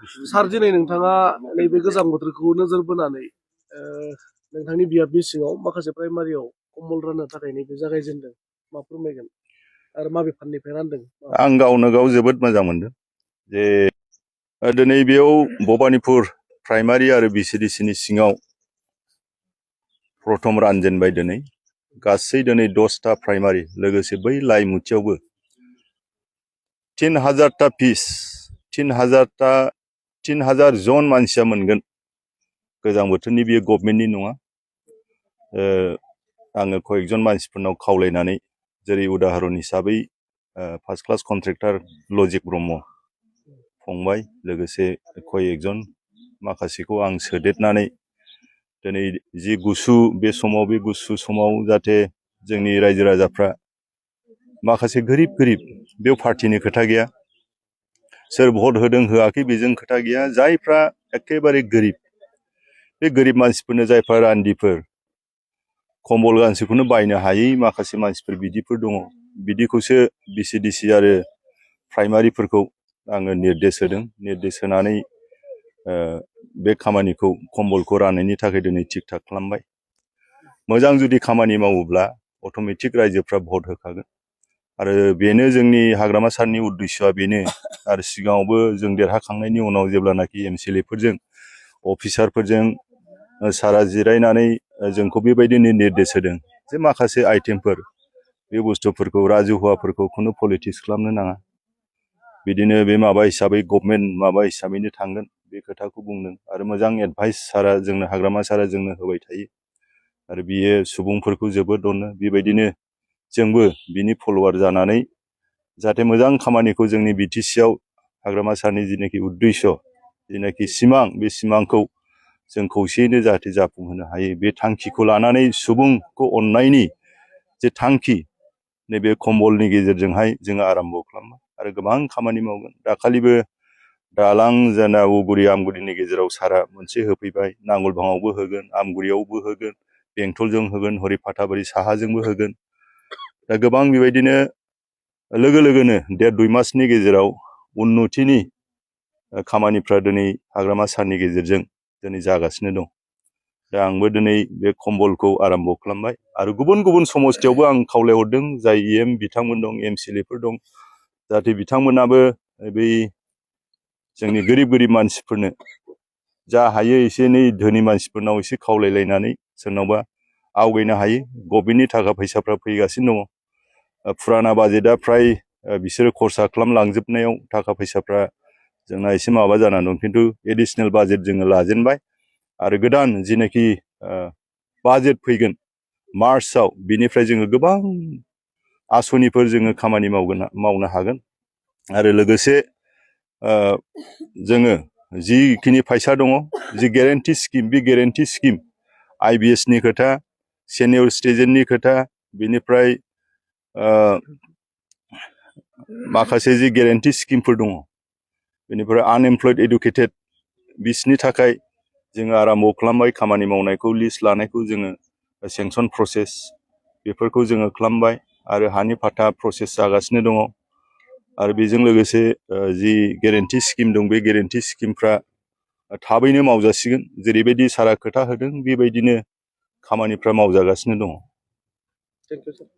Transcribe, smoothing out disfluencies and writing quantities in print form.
सार दिनै नोंथाङा नैबे गोजां बोथोरखौ नोजोर बोनानै नोंथांनि बियाबनि सिङाव माखासे प्राइमारियाव कम्बल राननो थाखाय नैबे जागायजेनदों मा फोरमायगोन आरो माबे फाननिफ्राय रानदों? आं गावनो गाव जोबोद मोजां मोनदों जे दिनै बेयाव भबानिपुर प्राइमारि आरो बिसिडिसिनि सिङाव प्रथम रानजेनबाय दिनै गासै दिनै 10टा प्राइमारि लोगोसे बै लाइमुथियावबो 3000टा पिस 3000 जन मानसिया मोनगोन। गोजां बोथोरनि बेयो गभर्नमेन्टनि नङा। आङो कयेकजन मानसिफोरनाव खावलायनानै जेरै उदाहरन हिसाबै first class contractor logic Brahma फंबाय लोगोसे कयेकजन माखासेखौ आं सोदेरनानै दिनै जि गुसु बे समाव बे गुसु समाव जाहाथे जोंनि रायजो राजाफ्रा माखासे गोरिब बेयाव पार्टिनि खोथा गैया, सोर भट होदों होआखै बेजों खोथा गैया, जायफ्रा एखेबारे गोरिब बे गोरिब मानसिफोरनो जायफ्रा रान्दिफोर कम्बल गांसेखौनो बायनो हायै माखासे मानसिफोर बिदिफोर दङ, बिदिखौसो बिसिडिसि आरो प्राइमारिफोरखौ आङो निर्देश होदों। निर्देश होनानै बे खामानिखौ कम्बलखौ राननायनि थाखाय दिनै थिग थाक खालामबाय। मोजां जुदि खामानि मावोब्ला अट'मेटिक रायजोफ्रा भट होखागोन आरो बेनो जोंनि हाग्रामा सारनि उद्देश्यआ बेनो। आरो सिगाङावबो जों देरहाखांनायनि उनाव जेब्लानाखि एमसिएलएफोरजों अफिसारफोरजों सारा जिरायनानै जोंखौ बेबायदिनो निर्देश होदों जे माखासे आइटेमफोर बे बुस्थुफोरखौ राजुहुवाफोरखौ खुनु पलिटिक्स खालामनो नाङा, बिदिनो बे माबा हिसाबै गभर्नमेन्ट माबा हिसाबैनो थांगोन बे खोथाखौ बुंदों आरो मोजां एडभाइस सारा जोंनो हाग्रामा सारा जोंनो होबाय थायो आरो बियो सुबुंफोरखौ जोबोद अनो। बेबायदिनो जोंबो बिनि फल'वार जानानै जाहाथे मोजां खामानिखौ जोंनि बिटिसिआव हाग्रामा सारनि जिनाखि उद्देश्य जिनाखि सिमां बे सिमांखौ जों खौसेयैनो जाहाथे जाफुंहोनो हायो, बे थांखिखौ लानानै सुबुंखौ अननायनि जे थांखि नैबे कम्बलनि गेजेरजोंहाय जोङो आराम्भ खालामो आरो गोबां खामानि मावगोन। दाखालिबो दालां जाना उगुरि आमगुरिनि गेजेराव सारा मोनसे होफैबाय, नांगोलबाङावबो होगोन, आमगुरियावबो होगोन, बेंटलजों होगोन, हरिफाथाबारि साहाजोंबो होगोन। दा गोबां बेबायदिनो लोगोनो 1.5-2 मासनि गेजेराव उन्नतिनि खामानिफ्रा दिनै हाग्रामा सारनि गेजेरजों दिनै जागासिनो दं। दा आंबो दिनै बे कम्बलखौ आराम्भ खालामबाय आरो गुबुन समस्थियावबो आं खावलायहरदों जाय EM बिथांमोन दं, एमसिएलएफोर दं, जाहाथे बिथांमोनाबो बै जोंनि गोरिब मानसिफोरनो जा हायो एसे एनै धोनि मानसिफोरनाव एसे खावलायलायनानै सोरनावबा आवगायनो हायो। गभर्नमेन्टनि थाखा फैसाफ्रा फैगासिनो दङ, फुराना बाजेटआ फ्राय बिसोरो खरसा खालामलांजोबनायाव थाखा फैसाफ्रा जोंना एसे माबा जानानै दं, खिन्थु एडिशनेल बाजेट जोङो लाजेनबाय आरो गोदान जिनाखि बाजेट फैगोन मार्चआव बिनिफ्राय जोङो गोबां आसनिफोर जोङो खामानि मावनो हागोन आरो लोगोसे जोङो जिखिनि फैसा दङ जि गेरेन्टि स्किम बे गेरेन्टि स्किम IBS नि खोथा, सेनियर सिटिजेननि खोथा, बिनिफ्राय माखासे जि गेरेन्टि स्किमफोर दङ, बेनिफ्राय आनएमप्लयड एडुकेटेड बिसनि थाखाय जोङो आराम्भ खालामबाय। खामानि मावनायखौ लिस्ट लानायखौ जोङो सेंसन प्रसेस बेफोरखौ जोङो खालामबाय आरो हानि फाथा प्रसेस जागासिनो दङ आरो बेजों लोगोसे जि गेरेन्टि स्किम दं बे गेरेन्टि स्किमफ्रा थाबैनो मावजासिगोन। जेरैबायदि सारा खोथा होदों बेबायदिनो खामानिफ्रा मावजागासिनो दङ। Thank you sir.